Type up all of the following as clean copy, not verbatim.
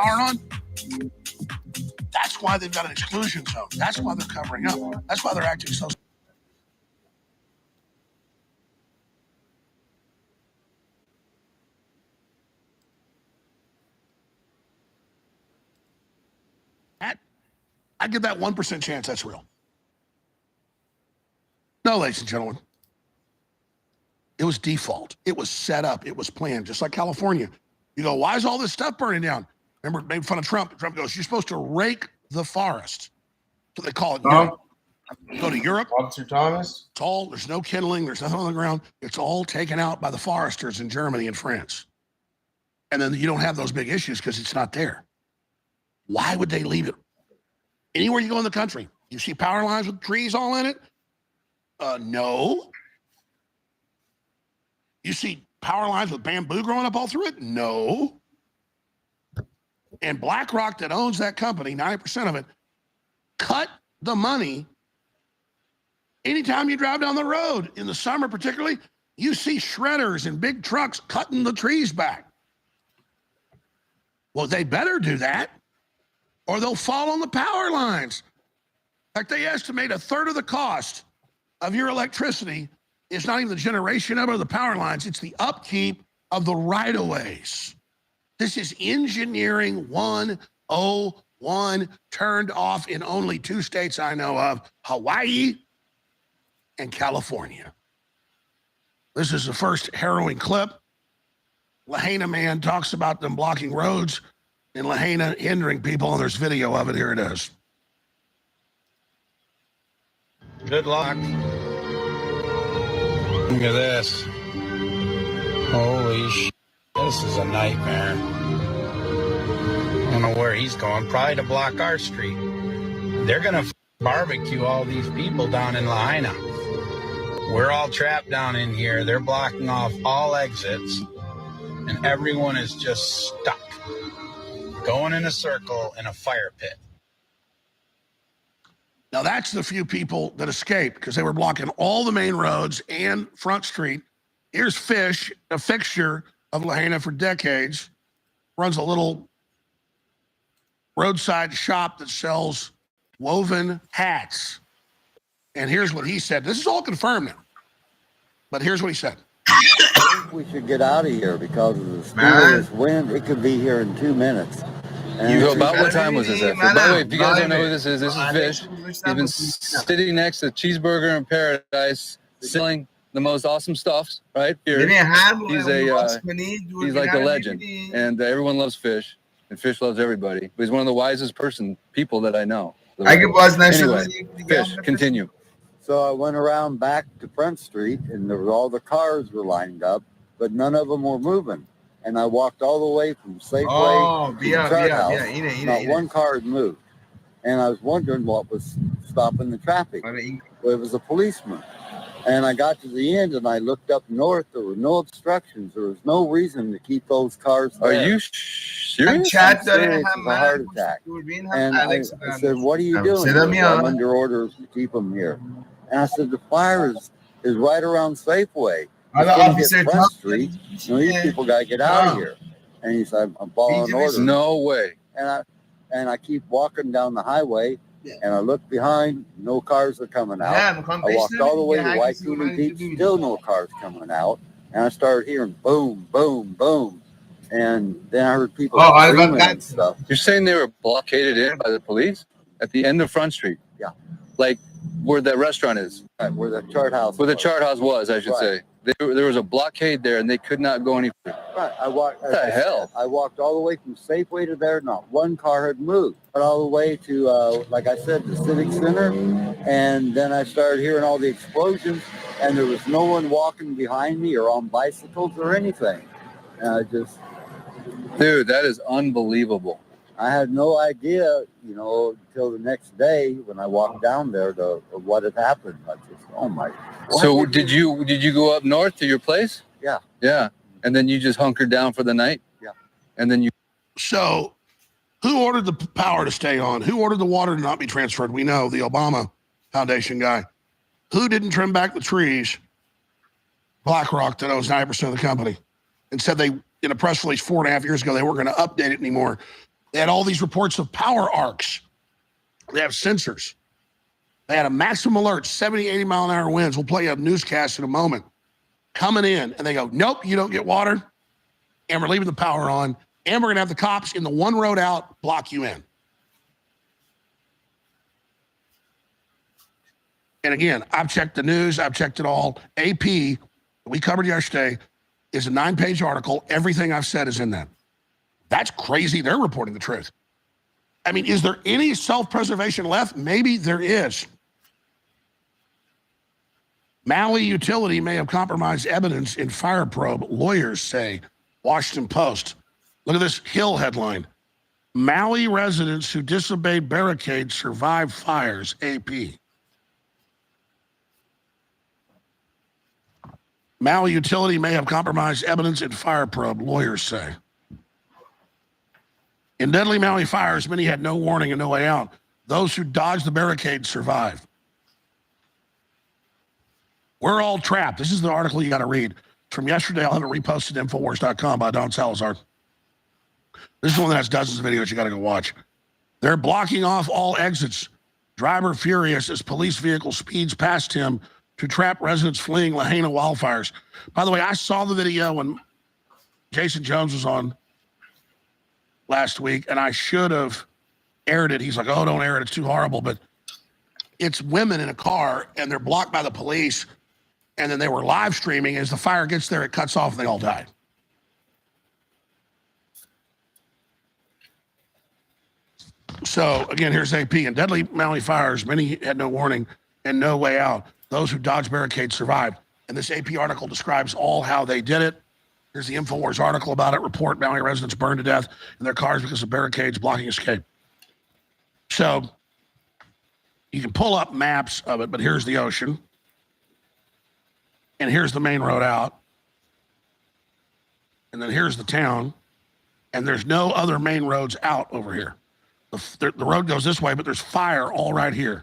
power on? That's why they've got an exclusion zone. That's why they're covering up. That's why they're acting so. I give that 1% chance that's real. No, ladies and gentlemen. It was default. It was set up. It was planned, just like California. You go, why is all this stuff burning down? Remember, made fun of Trump. Trump goes, you're supposed to rake the forest. So they call it Europe. Go to Europe. Officer Thomas. It's all, there's no kindling. There's nothing on the ground. It's all taken out by the foresters in Germany and France. And then you don't have those big issues because it's not there. Why would they leave it? Anywhere you go in the country, you see power lines with trees all in it? No. You see power lines with bamboo growing up all through it? No. And BlackRock, that owns that company, 90% of it, cut the money. Anytime you drive down the road, in the summer particularly, you see shredders and big trucks cutting the trees back. Well, they better do that, or they'll fall on the power lines. In fact, they estimate a third of the cost of your electricity is not even the generation of it or the power lines. It's the upkeep of the right-of-ways. This is engineering 101 turned off in only 2 states I know of, Hawaii and California. This is the first harrowing clip. Lahaina man talks about them blocking roads in Lahaina hindering people, and there's video of it. Here it is. Good luck. Look at this. Holy shit. This is a nightmare. I don't know where he's going. Probably to block our street. They're going to barbecue all these people down in Lahaina. We're all trapped down in here. They're blocking off all exits. And everyone is just stuck. Going in a circle in a fire pit. Now, that's the few people that escaped because they were blocking all the main roads and Front Street. Here's Fish, a fixture of Lahaina for decades, runs a little roadside shop that sells woven hats. And here's what he said. This is all confirmed now. But here's what he said. I think we should get out of here because of the speed of this wind. It could be here in 2 minutes. About what time was this? By the way, if you guys don't know who this is Fish. He's been sitting next to Cheeseburger in Paradise, selling the most awesome stuffs right here. He's like a legend, and everyone loves Fish, and Fish loves everybody. But he's one of the wisest people that I know. Anyway, Fish, continue. So I went around back to Front Street, and all the cars were lined up, but none of them were moving. And I walked all the way from Safeway to the chart house. Not one car had moved. And I was wondering what was stopping the traffic. Well, it was a policeman. And I got to the end, and I looked up north. There were no obstructions. There was no reason to keep those cars there. Are you serious? I'm serious. It was a heart attack. And I said, what are you doing? I'm under orders to keep them here. And I said, the fire is right around Safeway. Officer Front Street. These people got to get out of here. And he said, I'm following orders. No way. And I keep walking down the highway, and I look behind, no cars are coming out. I walked all the way to Waikiki Beach, still no cars coming out. And I started hearing boom, boom, boom. And then I heard people screaming and stuff. You're saying they were blockaded in by the police at the end of Front Street? Yeah. Like where that restaurant is? Right, where the chart house Where the chart house was, I should say. There was a blockade there, and they could not go any further. Right. What the hell? I walked all the way from Safeway to there. Not one car had moved. But all the way to, like I said, the Civic Center. And then I started hearing all the explosions, and there was no one walking behind me or on bicycles or anything. And I just... Dude, that is unbelievable. I had no idea, until the next day when I walked down there to what had happened. I just, oh my. So did you go up north to your place? Yeah. Yeah. And then you just hunkered down for the night? Yeah. And then you. So who ordered the power to stay on? Who ordered the water to not be transferred? We know, the Obama Foundation guy. Who didn't trim back the trees? BlackRock, that owns 90% of the company, and said they, in a press release 4.5 years ago, they weren't going to update it anymore. They had all these reports of power arcs. They have sensors. They had a maximum alert, 70, 80 mile an hour winds. We'll play a newscast in a moment. Coming in, and they go, nope, you don't get water, and we're leaving the power on, and we're going to have the cops in the one road out block you in. And again, I've checked the news. I've checked it all. AP, we covered yesterday, is a 9-page article. Everything I've said is in that. That's crazy. They're reporting the truth. I mean, is there any self-preservation left? Maybe there is. Maui utility may have compromised evidence in fire probe, lawyers say. Washington Post. Look at this Hill headline. Maui residents who disobeyed barricades survive fires, AP. Maui utility may have compromised evidence in fire probe, lawyers say. In deadly Maui fires, many had no warning and no way out. Those who dodged the barricades survived. We're all trapped. This is the article you got to read. From yesterday, I'll have it reposted at Infowars.com by Don Salazar. This is one that has dozens of videos you got to go watch. They're blocking off all exits. Driver furious as police vehicle speeds past him to trap residents fleeing Lahaina wildfires. By the way, I saw the video when Jason Jones was on last week, and I should have aired it. He's like, oh, don't air it. It's too horrible. But it's women in a car, and they're blocked by the police. And then they were live streaming. As the fire gets there, it cuts off, and they all died. So, again, here's AP. In deadly Maui fires, many had no warning and no way out. Those who dodged barricades survived. And this AP article describes all how they did it. Here's the Infowars article about it. Report Maui residents burned to death in their cars because of barricades blocking escape. So, you can pull up maps of it, but here's the ocean. And here's the main road out. And then here's the town. And there's no other main roads out over here. The road goes this way, but there's fire all right here.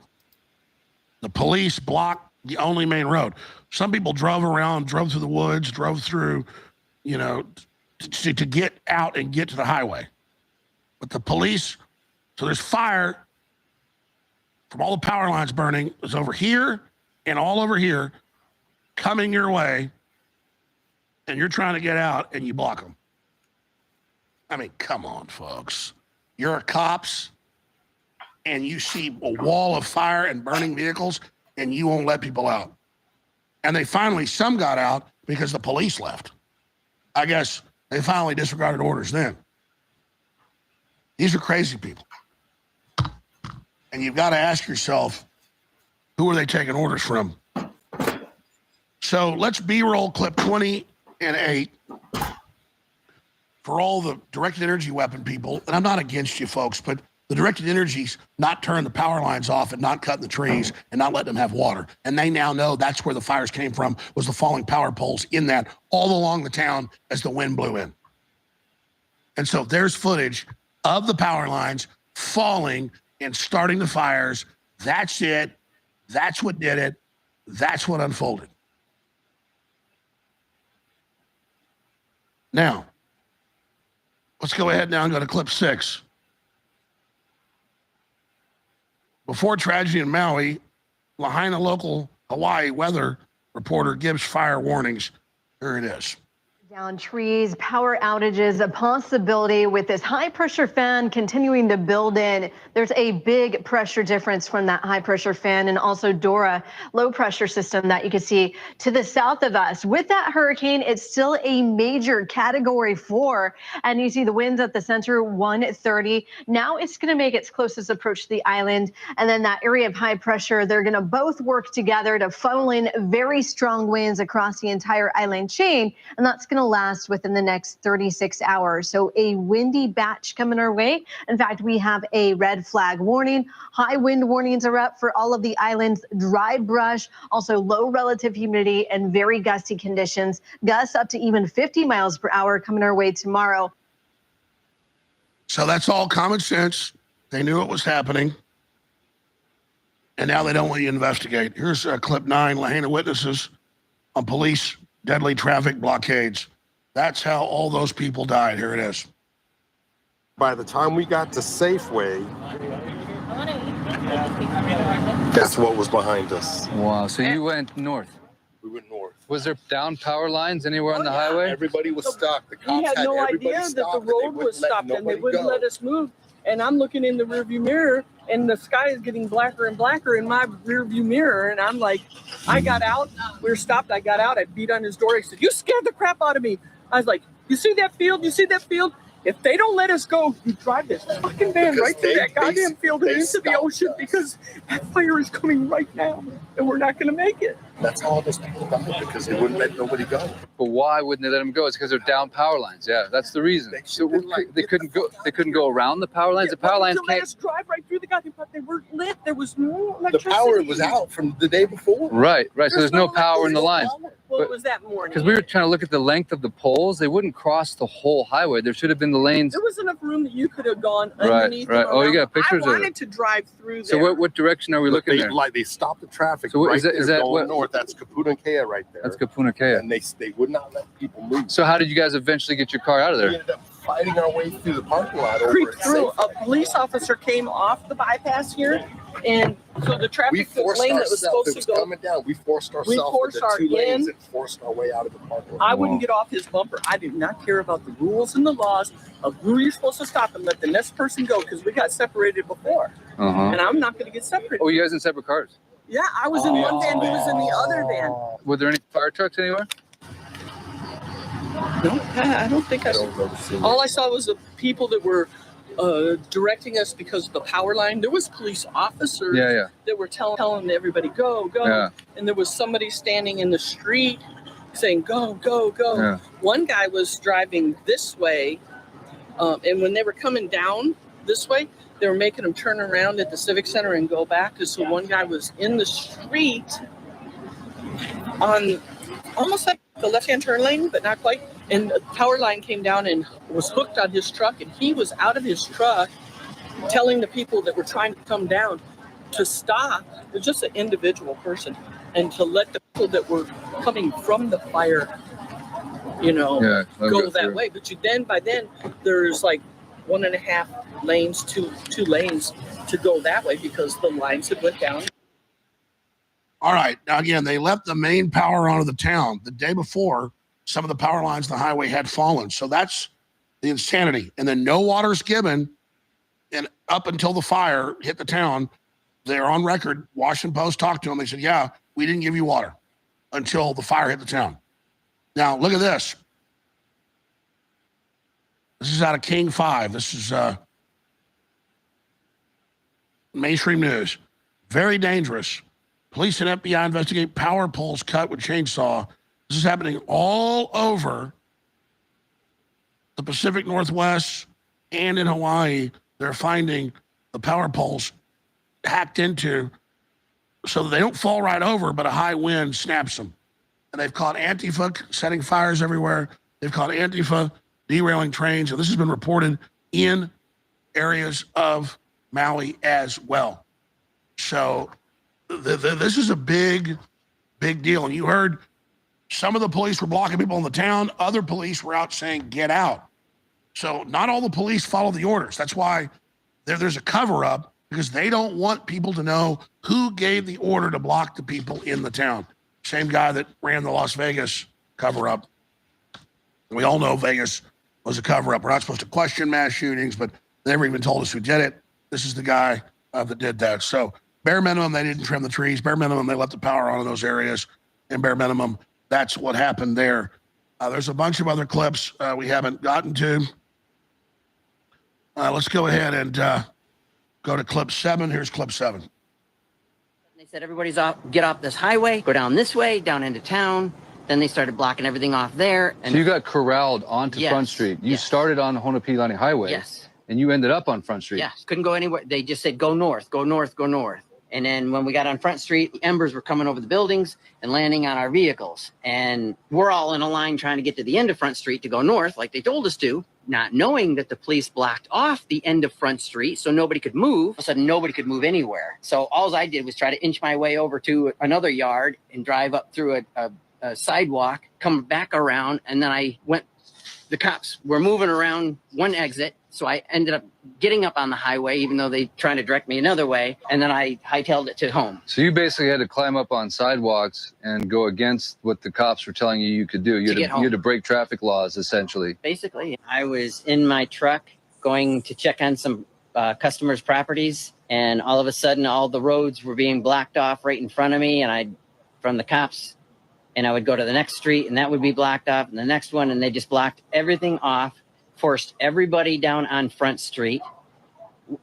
The police blocked the only main road. Some people drove around, drove through the woods, drove through, to get out and get to the highway. But the police, so there's fire from all the power lines burning. It's over here and all over here, coming your way, and you're trying to get out, and you block them. I mean, come on, folks. You're cops, and you see a wall of fire and burning vehicles, and you won't let people out. And some got out because the police left. I guess they finally disregarded orders then. These are crazy people. And you've got to ask yourself, who are they taking orders from? So let's B-roll clip 20 and 8 for all the directed energy weapon people. And I'm not against you folks, but the directed energy's not turning the power lines off and not cutting the trees and not letting them have water. And they now know that's where the fires came from, was the falling power poles in that all along the town as the wind blew in. And so there's footage of the power lines falling and starting the fires. That's it. That's what did it. That's what unfolded. Now, let's go ahead now and go to clip 6. Before tragedy in Maui, Lahaina local Hawaii weather reporter gives fire warnings. Here it is. Down trees, power outages, a possibility with this high pressure fan continuing to build in. There's a big pressure difference from that high pressure fan and also Dora low pressure system that you can see to the south of us. With that hurricane, it's still a major category 4. And you see the winds at the center, 130. Now it's going to make its closest approach to the island. And then that area of high pressure, they're going to both work together to funnel in very strong winds across the entire island chain. And that's going to last within the next 36 hours. So a windy batch coming our way. In fact, we have a red flag warning. High wind warnings are up for all of the islands. Dry brush, also low relative humidity and very gusty conditions. Gusts up to even 50 miles per hour coming our way tomorrow. So that's all common sense. They knew it was happening. And now they don't want you to investigate. Here's clip 9, Lahaina witnesses on police deadly traffic blockades. That's how all those people died. Here it is. By the time we got to Safeway, that's what was behind us. Wow. So you went north. We went north. Was there down power lines anywhere on the highway? Everybody was stuck. The cops We had no everybody idea that the stopped, and they road wouldn't was let stopped and they nobody wouldn't go. let us move. And I'm looking in the rearview mirror and the sky is getting blacker and blacker in my rearview mirror. And I'm like, I got out. We were stopped. I got out. I beat on his door. He said, "You scared the crap out of me." I was like, "You see that field? You see that field? If they don't let us go, you drive this fucking van Because right through that goddamn field and into the ocean because that fire is coming right now and we're not going to make it." That's all those people died because they wouldn't let nobody go. But why wouldn't they let them go? It's because they're down power lines. Yeah, that's the reason. So they couldn't go. They couldn't go around the power lines. The power lines Let can't. us drive right through the goddamn, but they weren't lit. There was no The electricity. power was out from the day before. Right. So there's no power in the lines. Well, it was that morning. Because we were trying to look at the length of the poles. They wouldn't cross the whole highway. There should have been the lanes. There was enough room that you could have gone Right, underneath. right. and Oh, you around. got pictures I of it. wanted to drive through there. So what direction are we looking at? They stopped the traffic. So what- right is that- there is that going what- north? That's Kapuna Kea right there. That's Kapuna Kea. And they would not let people move. So how did you guys eventually get your car out of We there? ended up fighting our way through the parking lot over Creeped at through. Safeway. A police officer came off the bypass here, and so the We traffic forced lane that was ourselves. supposed It to was go. coming down. We forced ourselves forced into our two lanes in. and forced our way out of the parking lot. I wouldn't get off his bumper. I did not care about the rules and the laws of who you're supposed to stop and let the next person go because we got separated before, and I'm not going to get separated. Oh, you guys in separate cars? Yeah, I was in one van. He was in the other van. Were there any fire trucks anywhere? No, I don't think I saw. All I saw was the people that were directing us because of the power line. There was police officers that were telling everybody, go. Yeah. And there was somebody standing in the street saying, go. Yeah. One guy was driving this way, and when they were coming down this way, they were making them turn around at the Civic Center and go back. And so one guy was in the street on almost like the left-hand turn lane, but not quite. And the power line came down and was hooked on his truck, and he was out of his truck telling the people that were trying to come down to stop. It was just an individual person, and to let the people that were coming from the fire, go that way. But by then, there's like 1.5 lanes, two lanes to go that way because the lines had went down. All right. Now, again, they left the main power onto the town. The day before, some of the power lines on the highway had fallen. So that's the insanity. And then no water's given. And up until the fire hit the town, they're on record. Washington Post talked to them. They said, yeah, we didn't give you water until the fire hit the town. Now, look at this. This is out of King 5. This is mainstream news. Very dangerous. Police and FBI investigate power poles cut with chainsaw. This is happening all over the Pacific Northwest and in Hawaii. They're finding the power poles hacked into so that they don't fall right over, but a high wind snaps them. And they've caught Antifa setting fires everywhere. They've caught Antifa derailing trains. And this has been reported in areas of Maui as well. So this is a big deal. And you heard some of the police were blocking people in the town. Other police were out saying, get out. So not all the police follow the orders. That's why there's a cover up, because they don't want people to know who gave the order to block the people in the town. Same guy that ran the Las Vegas cover up. We all know Vegas was a cover up. We're not supposed to question mass shootings, but they never even told us who did it. This is the guy that did that. So bare minimum, they didn't trim the trees. Bare minimum, they left the power on in those areas. And bare minimum, that's what happened there. There's a bunch of other clips we haven't gotten to. Let's go ahead and go to clip 7. Here's clip 7. They said, everybody's off, get off this highway, go down this way, down into town. Then they started blocking everything off there. And so you got corralled onto Front Street. You started on Honopilani Highway. Yes. And you ended up on Front Street. Yes. Couldn't go anywhere. They just said, go north, go north, go north. And then when we got on Front Street, the embers were coming over the buildings and landing on our vehicles. And we're all in a line trying to get to the end of Front Street to go north, like they told us to, not knowing that the police blocked off the end of Front Street so nobody could move. All of a sudden, nobody could move anywhere. So all I did was try to inch my way over to another yard and drive up through a sidewalk, come back around, and then I went the cops were moving around one exit. So I ended up getting up on the highway, even though they trying to direct me another way. And then I hightailed it to home. So you basically had to climb up on sidewalks and go against what the cops were telling you could do. You had to break traffic laws, essentially. Basically, I was in my truck going to check on some customers' properties. And all of a sudden, all the roads were being blocked off right in front of me. And from the cops, and I would go to the next street and that would be blocked off, and the next one, and they just blocked everything off, forced everybody down on Front Street,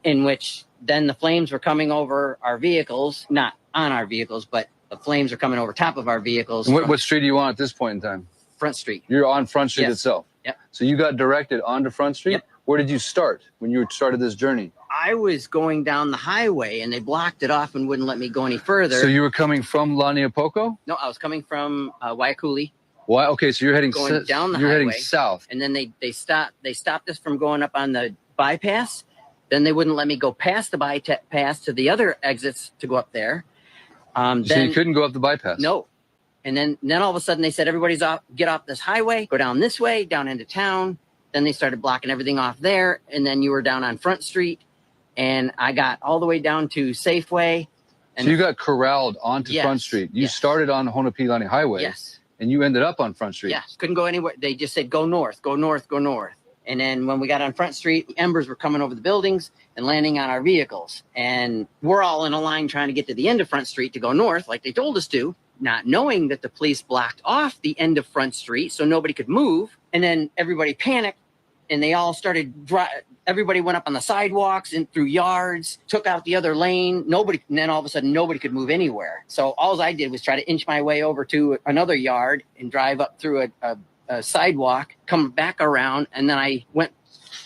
in which then the flames were coming over our vehicles, not on our vehicles, but the flames are coming over top of our vehicles. And what street are you on at this point in time? Front Street. You're on Front Street itself? Yep. So you got directed onto Front Street? Yep. Where did you start when you started this journey? I was going down the highway and they blocked it off and wouldn't let me go any further. So you were coming from Laniapoco? No, I was coming from Waiakuli. Why? Okay, so you're heading down the highway. You're heading south. And then they stopped us from going up on the bypass. Then they wouldn't let me go past the bypass to the other exits to go up there. So you couldn't go up the bypass? No. And then all of a sudden they said, everybody's get off this highway, go down this way, down into town. Then they started blocking everything off there. And then you were down on Front Street. And I got all the way down to Safeway. And so you got corralled onto Front Street. You started on Honopilani Highway. Yes. And you ended up on Front Street. Yes. Couldn't go anywhere. They just said, go north, go north, go north. And then when we got on Front Street, embers were coming over the buildings and landing on our vehicles. And we're all in a line trying to get to the end of Front Street to go north, like they told us to, not knowing that the police blocked off the end of Front Street so nobody could move. And then everybody panicked and they all started everybody went up on the sidewalks and through yards, took out the other lane. And then all of a sudden, nobody could move anywhere. So all I did was try to inch my way over to another yard and drive up through a sidewalk, come back around, and then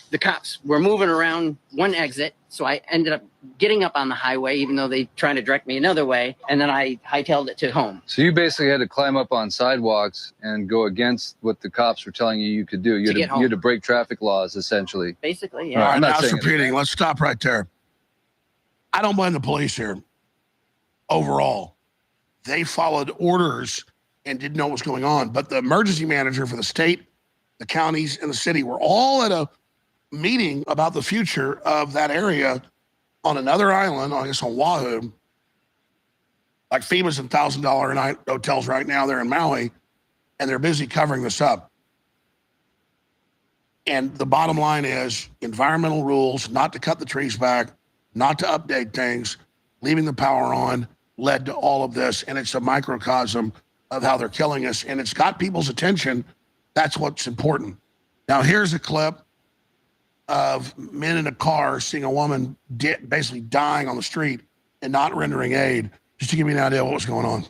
the cops were moving around one exit. So I ended up getting up on the highway, even though they trying to direct me another way. And then I hightailed it to home. So you basically had to climb up on sidewalks and go against what the cops were telling you could do. You had to break traffic laws, essentially. Basically, yeah. All right, now it's repeating. Let's stop right there. I don't blame the police here. Overall, they followed orders and didn't know what was going on. But the emergency manager for the state, the counties, and the city were all at a meeting about the future of that area on another island, I guess on Oahu. Like FEMA's in $1,000 a night hotels right now. They're in Maui, and they're busy covering this up. And the bottom line is environmental rules, not to cut the trees back, not to update things, leaving the power on, led to all of this. And it's a microcosm of how they're killing us. And it's got people's attention. That's what's important. Now, here's a clip of men in a car seeing a woman basically dying on the street and not rendering aid, just to give you an idea of what was going on.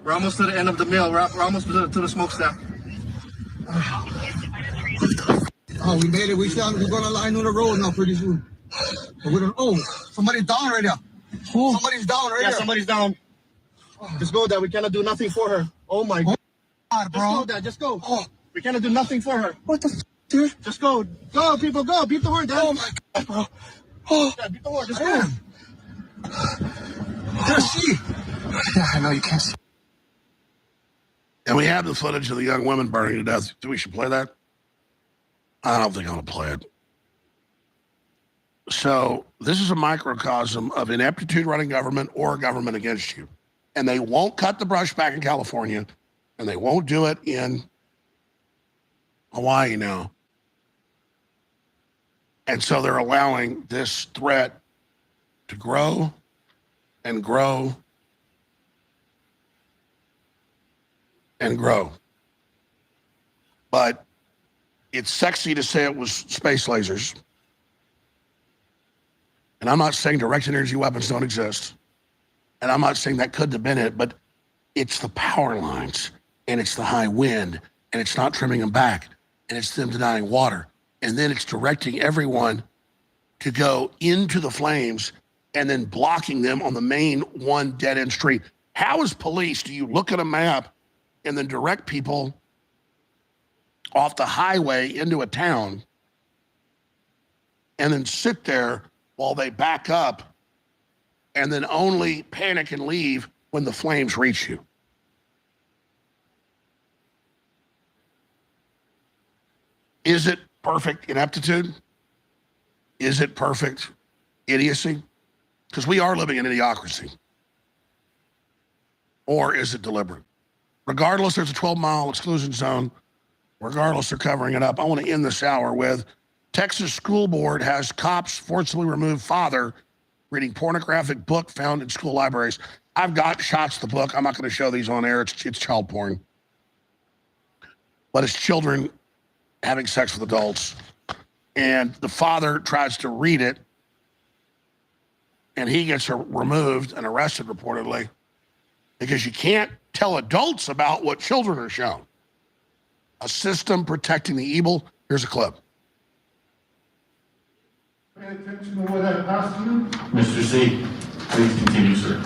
We're almost to the end of the meal. We're almost to the smokestack. Oh, we made it. We're going to line on the road now pretty soon. But we don't. Oh, somebody's down right now. Oh. Somebody's down right there. Yeah, somebody's down. Just go, Dad. We cannot do nothing for her. Oh, my God, bro. Just go, Dad. Just go. Oh. We cannot do nothing for her. What the f***, dude? Just go. Go, people, go. Beat the horn, Dad. Oh, my God, bro. Oh. Dad, beat the horn. Just go. I can't see. Yeah, I know you can't see. And we have the footage of the young women burning to death. Do we should play that? I don't think I'm going to play it. So this is a microcosm of ineptitude running government or government against you. And they won't cut the brush back in California, and they won't do it in Hawaii now. And so they're allowing this threat to grow and grow and grow. But it's sexy to say it was space lasers. And I'm not saying direct energy weapons don't exist. And I'm not saying that couldn't have been it, but it's the power lines, and it's the high wind, and it's not trimming them back, and it's them denying water. And then it's directing everyone to go into the flames and then blocking them on the main one dead-end street. How, as police, do you look at a map and then direct people off the highway into a town and then sit there while they back up and then only panic and leave when the flames reach you? Is it perfect ineptitude? Is it perfect idiocy? Because we are living in idiocracy. Or is it deliberate? Regardless, there's a 12-mile exclusion zone. Regardless, they're covering it up. I want to end this hour with Texas school board has cops forcibly remove father reading pornographic book found in school libraries. I've got shots of the book. I'm not going to show these on air. It's child porn. But it's children having sex with adults. And the father tries to read it, and he gets removed and arrested reportedly because you can't tell adults about what children are shown. A system protecting the evil. Here's a clip. Pay attention to what I passed you. Mr. Z, please continue, sir.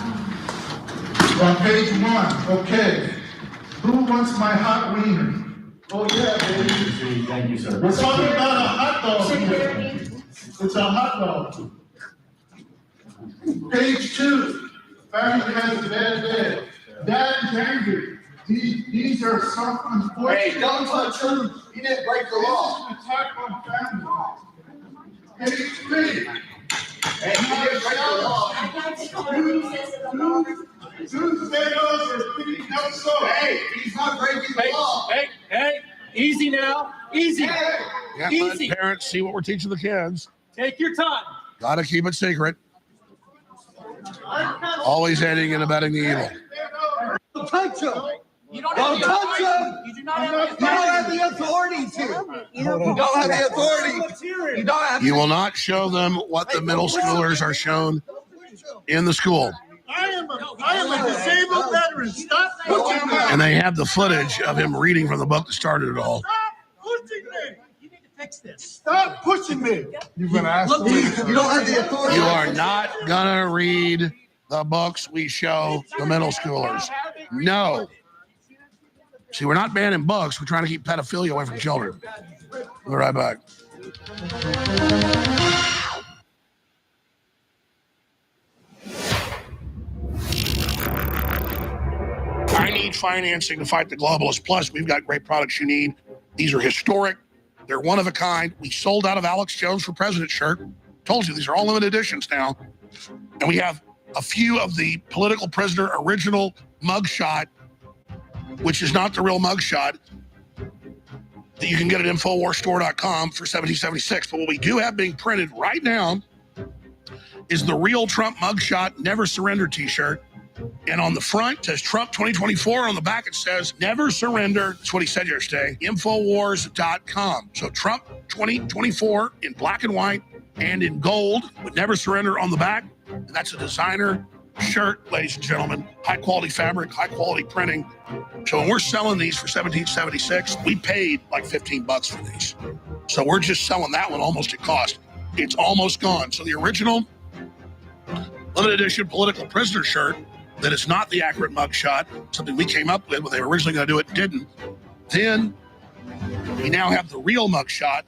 On page 1, okay. Who wants my hot wiener? Oh, yeah, baby. Mr. Z, thank you, sir. We're talking about a hot dog here. It's a hot dog. Page 2, family has a bad day. Dad is angry. These are some unfortunate. Hey, don't touch him. He didn't break the law. This is an attack on family. Page 3. Hey, he didn't break the law. Two potatoes are picking up soap. Hey, he's not breaking the law. Hey, easy now. Easy. Yeah, Easy. let parents see what we're teaching the kids. Take your time. Got to keep it secret. Always aiding and abetting the evil. Don't touch him. You don't Don't touch him. You do not have You don't have the authority to. You don't have the authority. You don't have. You will not show them what the middle schoolers are shown in the school. I am a disabled veteran. Stop pushing me. And they have the footage of him reading from the book that started it all. Stop pushing me. You need to fix this. Stop pushing me. You've been asked. You don't have the authority. You are not gonna read the books we show the middle schoolers. No. See, we're not banning books. We're trying to keep pedophilia away from children. We'll be right back. I need financing to fight the globalists. Plus, we've got great products you need. These are historic. They're one of a kind. We sold out of Alex Jones for President shirt. Told you, these are all limited editions now. And we have a few of the political prisoner original mugshot, which is not the real mugshot, that you can get at InfoWarsStore.com for $17.76. But what we do have being printed right now is the real Trump mugshot Never Surrender t-shirt. And on the front, it says Trump 2024. On the back, it says Never Surrender. That's what he said yesterday. Infowars.com. So Trump 2024 in black and white and in gold with Never Surrender on the back. And that's a designer shirt, ladies and gentlemen. High quality fabric, high quality printing. So when we're selling these for $17.76, we paid like $15 for these. So we're just selling that one almost at cost. It's almost gone. So the original limited edition political prisoner shirt that is not the accurate mugshot, something we came up with when they were originally going to do it, didn't. Then we now have the real mugshot.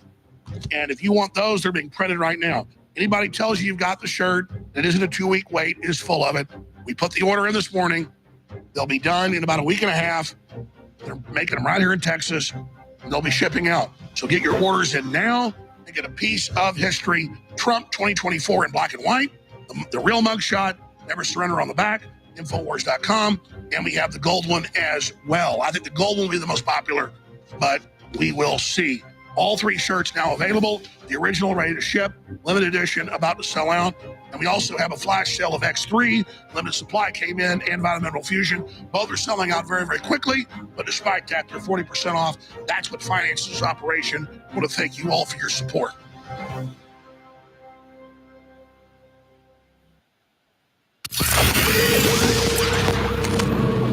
And if you want those, they're being printed right now. Anybody tells you you've got the shirt that isn't a 2-week wait is full of it. We put the order in this morning. They'll be done in about a week and a half. They're making them right here in Texas, and they'll be shipping out. So get your orders in now and get a piece of history. Trump 2024 in black and white, the real mugshot, Never Surrender on the back, Infowars.com, and we have the gold one as well. I think the gold one will be the most popular, but we will see. All 3 shirts now available. The original ready to ship, limited edition about to sell out. And we also have a flash sale of X3. Limited supply came in, and Vitamin Fusion. Both are selling out very, very quickly. But despite that, they're 40% off. That's what finances this operation. I want to thank you all for your support.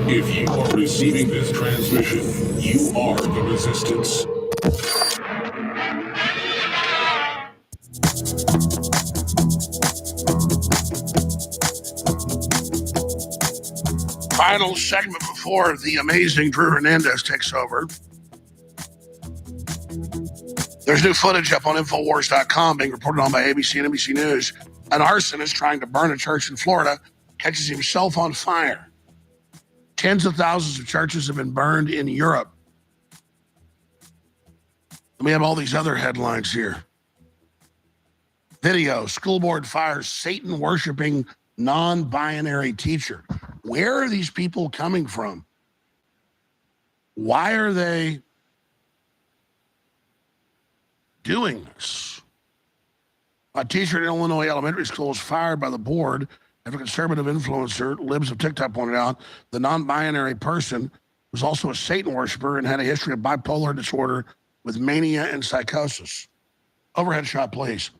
If you are receiving this transmission, you are the resistance. Final segment before the amazing Drew Hernandez takes over. There's new footage up on Infowars.com being reported on by ABC and NBC News. An arsonist trying to burn a church in Florida catches himself on fire. Tens of thousands of churches have been burned in Europe. The We have all these other headlines here. Video, school board fires Satan-worshiping non-binary teacher. Where are these people coming from? Why are they doing this? A teacher at Illinois elementary school was fired by the board after a conservative influencer, Libs of TikTok, pointed out the non-binary person was also a Satan worshiper and had a history of bipolar disorder with mania and psychosis. Overhead shot, please.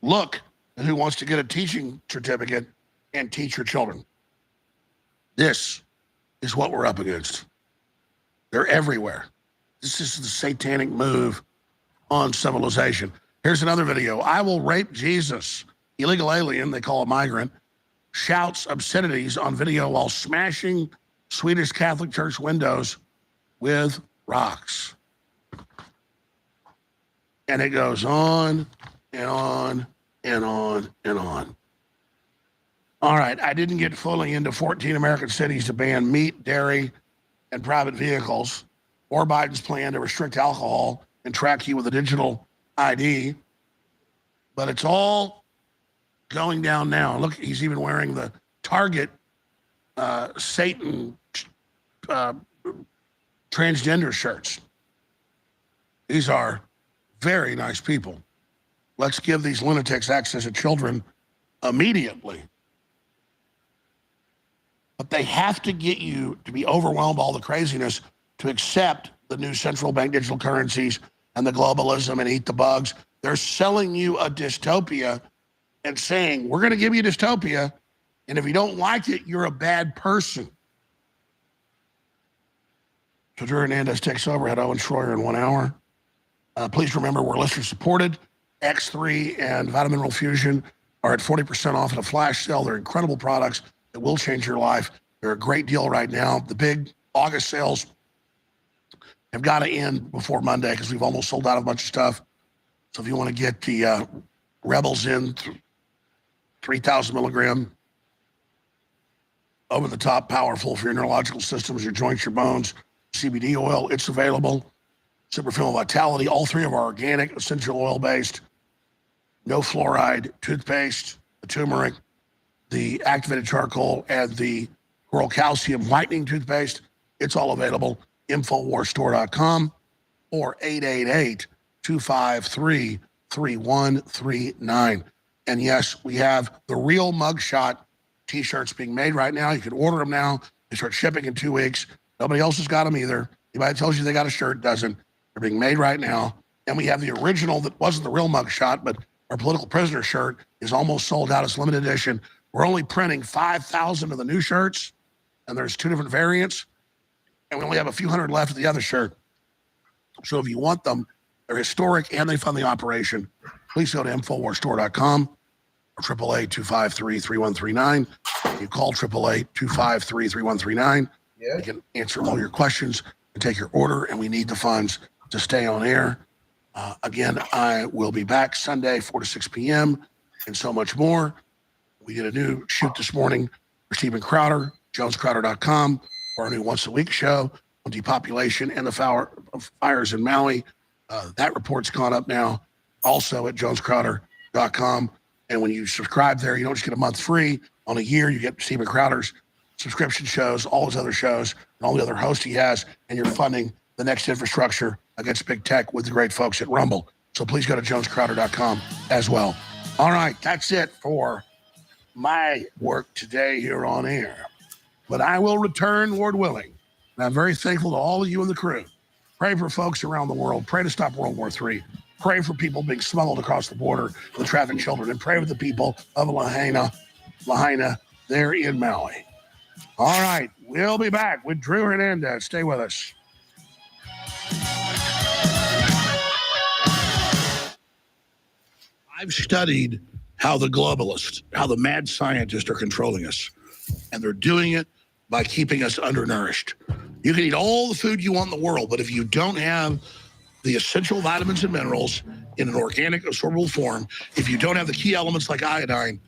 Look at who wants to get a teaching certificate and teach your children. This is what we're up against. They're everywhere. This is the satanic move on civilization. Here's another video. I will rape Jesus. Illegal alien, they call a migrant, shouts obscenities on video while smashing Swedish Catholic Church windows with rocks. And it goes on and on and on and on. All right, I didn't get fully into 14 American cities to ban meat, dairy, and private vehicles, or Biden's plan to restrict alcohol and track you with a digital ID. But it's all going down now. Look, he's even wearing the Target Satan transgender shirts. These are very nice people. Let's give these lunatics access to children immediately. But they have to get you to be overwhelmed by all the craziness to accept the new central bank digital currencies and the globalism and eat the bugs. They're selling you a dystopia and saying, we're going to give you dystopia, and if you don't like it, you're a bad person. So Drew Hernandez takes over at Owen Schroyer in 1 hour. Please remember, we're listener supported. X3 and Vitamin Mineral Fusion are at 40% off at a flash sale. They're incredible products that will change your life. They're a great deal right now. The big August sales have got to end before Monday because we've almost sold out of a bunch of stuff. So if you want to get the Rebels in 3,000 milligram, over the top, powerful for your neurological systems, your joints, your bones, CBD oil, it's available. Superfilm Vitality, all three of our organic, essential oil-based, no fluoride toothpaste, the turmeric, the activated charcoal, and the oral calcium whitening toothpaste. It's all available. Infowarsstore.com or 888-253-3139. And yes, we have the real mugshot t-shirts being made right now. You can order them now. They start shipping in 2 weeks. Nobody else has got them either. Anybody tells you they got a shirt doesn't. They're being made right now. And we have the original that wasn't the real mugshot, but our political prisoner shirt is almost sold out. It's limited edition. We're only printing 5,000 of the new shirts, and there's 2 different variants. And we only have a few hundred left of the other shirt. So if you want them, they're historic and they fund the operation. Please go to Infowarsstore.com or 888-253-3139. You call 888-253-3139. Yeah. We can answer all your questions and take your order, and we need the funds to stay on air. Again, I will be back Sunday, 4 to 6 p.m., and so much more. We did a new shoot this morning for Stephen Crowder, jonescrowder.com, for our new once-a-week show on depopulation and the fires in Maui. That report's gone up now, also at jonescrowder.com. And when you subscribe there, you don't just get a month free. On a year, you get Stephen Crowder's subscription shows, all his other shows, and all the other hosts he has, and you're funding the next infrastructure against big tech with the great folks at Rumble. So please go to jonescrowder.com as well. All right, that's it for my work today here on air. But I will return, Lord willing. And I'm very thankful to all of you in the crew. Pray for folks around the world. Pray to stop World War III. Pray for people being smuggled across the border with trafficked children. And pray with the people of Lahaina there in Maui. All right, we'll be back with Drew Hernandez. Stay with us. I've studied how the globalists, how the mad scientists are controlling us. And they're doing it by keeping us undernourished. You can eat all the food you want in the world, but if you don't have the essential vitamins and minerals in an organic, absorbable form, if you don't have the key elements like iodine,